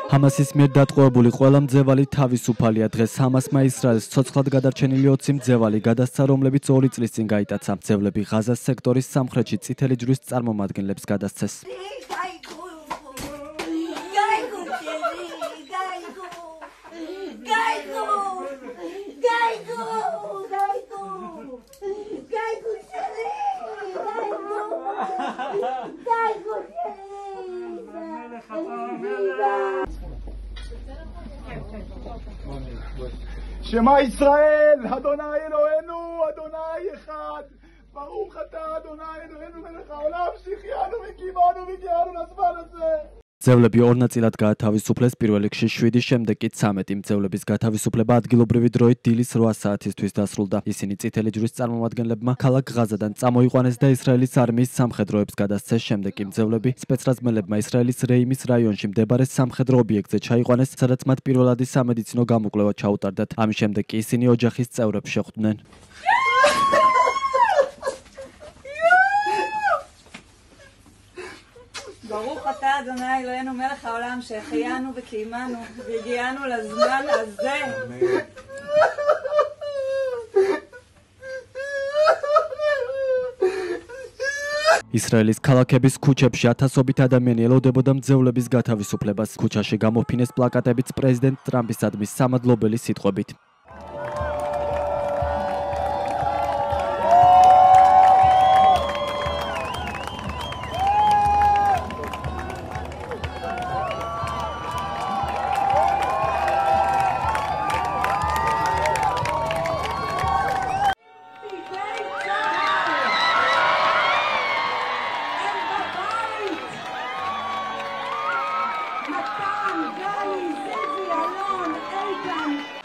ჰამასის მიერ დატყვევებული ყველა მძევალი თავისუფალია. დღეს ჰამასმა ისრაელს ცოცხლად გადარჩენილი 20 მძევალი გადასცა, რომლებიც 2 წლის წინ გაიტაცა. მძევლები ღაზას სექტორის სამხრეთში წითელი ჯვრის წარმომადგენლებს გადასცეს. שמע ישראל, אדוני אלוהינו, אדוני אחד. ברוך אתה, אדוני אלוהינו מלך העולם, שהחיינו וקיימנו והגיענו לזמן הזה. მძევლები ორ ნაწილად გაათავისუფლეს, პირველ რიგში 7, შემდეგ კი 13. მძევლების გათავისუფლება ადგილობრივი დროით დილის 8 საათისთვის დასრულდა. ისინი წითელი ჯვრის წარმომადგენლებმა ქალაქ ღაზადან წამოიყვანეს და ისრაელის არმიის სამხედროებს გადასცეს. შემდეგ კი მძევლები სპეცრაზმელებმა ისრაელის რეიმის რაიონში მდებარე სამხედრო ობიექტზე ჩაიყვანეს, სადაც მათ პირველადი სამედიცინო გამოკვლევა ჩაუტარდათ. ამის შემდეგ კი ისინი ოჯახის წევრებს შეხვდნენ. ברוך אתה אדוני אלוהינו מלך העולם שהחיינו וקיימנו והגיענו לזמן הזה. ისრაელის ქალაქების ქუჩებში ათასობით ადამიანი ელოდებოდა მძევლების გათავისუფლებას. ქუჩაში გამოფინეს პლაკატებიც პრეზიდენტ ტრამპისადმი სამადლობელი სიტყვებით.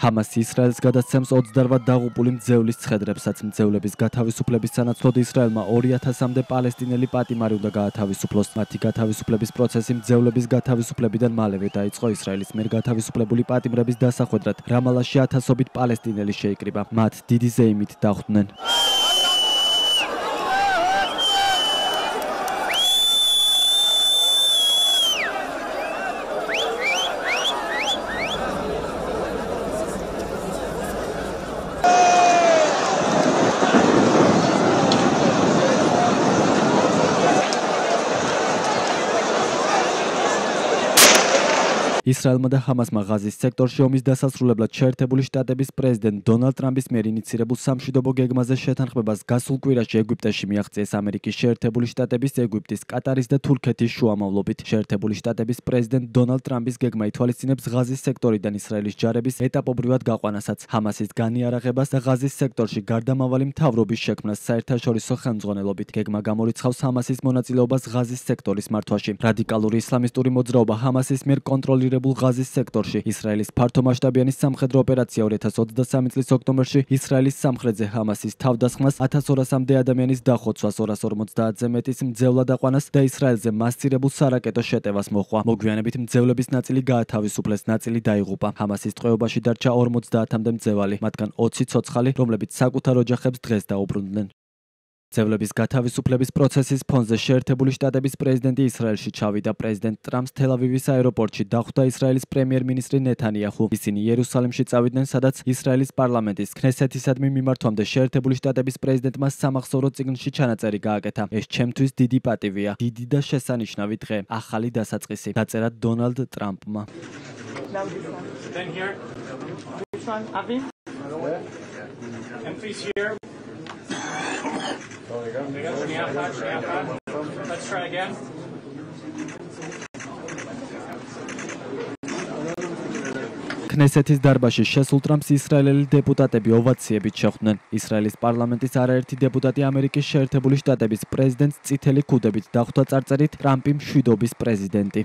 ჰამასი ისრაელს გადასცემს 28 დაღუპული მძევლის ცხედრებსაც. მძევლების გათავისუფლების სანაცვლოდ ისრაელმა 2000-მდე პალესტინელი პატიმარი უნდა გაათავისუფლოს. მათი გათავისუფლების პროცესი მძევლების გათავისუფლებიდან მალევე დაიწყო. ისრაელის მიერ გათავისუფლებული პატიმრების დასახვედრად რამალაში ათასობით პალესტინელი შეიკრიბა. მათ დიდი ზეიმით დახვდნენ. ისრაელმა და ჰამასმა ღაზის სექტორში ომის დასასრულებლად შეერთებული შტატების პრეზიდენტ დონალდ ტრამპის მიერ ინიცირებულ სამშვიდობო გეგმაზე შეთანხმებას გასულ კვირაში ეგვიპტეში მიაღწიეს ამერიკის შეერთებული შტატების, ეგვიპტის, კატარის და თურქეთის შუამავლობით. შეერთებული შტატების პრეზიდენტ დონალდ ტრამპის გეგმა ითვალისწინებს ღაზის სექტორიდან ისრაელის ჯარების ეტაპობრივად გაყვანასაც, ჰამასის განიარაღებას და ღაზის სექტორში გარდამავალი მთავრობის შექმნას საერთაშორისო ხელმძღვანელობით. გეგმა გამორიცხავს ჰამასის მონაწილეობას ღაზის სექტორის მართვაში. რადიკალური ისლამისტური მოძრაობა ჰამასის მიერ კონტროლირებულ ღაზის სექტორში ისრაელის ფართომასშტაბიანი სამხედრო ოპერაცია 2023 წლის ოქტომბერში ისრაელის სამხრეთზე ჰამასის თავდასხმას, 1200-მდე ადამიანის დახოცვას, 250-ზე მეტის მძევლად აყვანას და ისრაელზე მასირებულ სარაკეტო შეტევას მოჰყვა. მოგვიანებით მძევლების ნაწილი გაათავისუფლეს, ნაწილი დაიღუპა. ჰამასის ტყვეობაში დარჩა 50-მდე მძევალი, მათგან 20 ცოცხალი, რომლებიც საკუთარ ოჯახებს დღეს დაუბრუნდნენ. მძევლების გათავისუფლების პროცესის ფონზე შეერთებული შტატების პრეზიდენტი ისრაელში ჩავიდა. პრეზიდენტ ტრამპს თელ-ავივის აეროპორტში დახვდა ისრაელის პრემიერ-მინისტრი ნეთანიაჰუ. ისინი იერუსალიმში წავიდნენ, სადაც ისრაელის პარლამენტის ქნესეთისადმი მიმართვამდე შეერთებული შტატების პრეზიდენტმა სამახსოვრო წიგნში ჩანაწერი გააკეთა. ეს ჩემთვის დიდი პატივია, დიდი და შესანიშნავი დღე, ახალი დასაწყისი, დაწერა დონალდ ტრამპმა. Let's try again. ქნესეთის დარბაზში შესულ ტრამპს ისრაელელი დეპუტატები ოვაციებით შეხვდნენ. ისრაელის პარლამენტის არაერთი დეპუტატი ამერიკის შეერთებული შტატების პრეზიდენტს წითელი ქუდებით დახვდა წარწერით ტრამპი მშვიდობის პრეზიდენტი.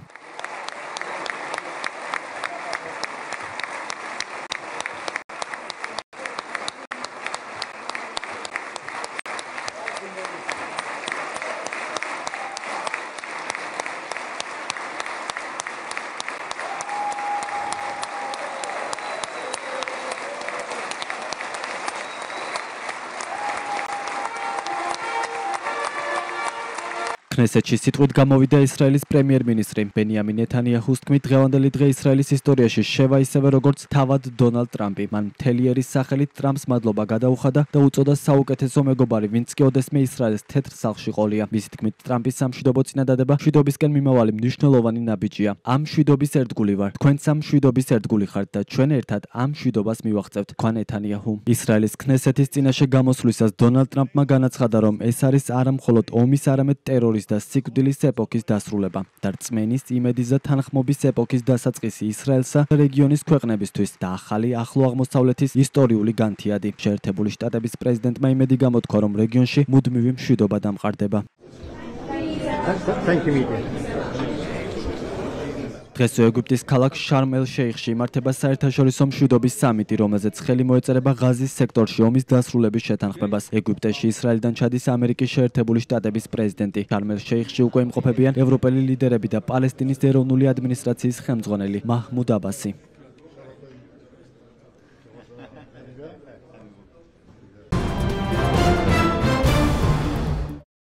ქნესეთში სიტყვით გამოვიდა ისრაელის პრემიერ-მინისტრი ბენიამინ ნეთანიაჰუს თქმით, დღევანდელი დღე ისრაელის ისტორიაში შევა ისევე როგორც თავად დონალდ ტრამპი. მან მთელი ერის სახელით ტრამპს მადლობა გადაუხადა და უწოდა საუკეთესო მეგობარი, ვინც კი ოდესმე ისრაელის თეთრ სახლში ყოლია. მისი თქმით, ტრამპის სამშვიდობო წინადადება მშვიდობისკენ მიმავალი მნიშვნელოვანი ნაბიჯია. ამ მშვიდობის ერთგული ვარ. თქვენც ამ მშვიდობის ერთგული ხართ და ჩვენ ერთად ამ მშვიდობას მივაღწევთ, თქვა ნეთანიაჰუ. ისრაელის ქნესეთის წინაშე გამოსვლისას დონალდ ტრამპმა განაცხადა, რომ ეს არის არა მხოლოდ ომის, არამედ ტერორის და სიკვდილის ეპოქის დასრულება და რწმენის, იმედის და თანხმობის ეპოქის დასაწყისი ისრაელსა და რეგიონის ქვეყნებისთვის და ახალი ახლო აღმოსავლეთის ისტორიული განთიადი. შეერთებული შტატების პრეზიდენტმა იმედი გამოთქვა, რომ რეგიონში მუდმივი მშვიდობა დამყარდება. დღეს ეგვიპტის ქალაქ შარმ-ელ-შეიხში იმართება საერთაშორისო მშვიდობის სამიტი, რომელზეც ხელი მოეწერება ღაზის სექტორში ომის დასრულების შეთანხმებას. ეგვიპტეში ისრაელიდან ჩადის ამერიკის შეერთებული შტატების პრეზიდენტი. შარმ-ელ-შეიხში უკვე იმყოფებიან ევროპელი ლიდერები და პალესტინის ეროვნული ადმინისტრაციის ხელმძღვანელი მაჰმუდ აბასი.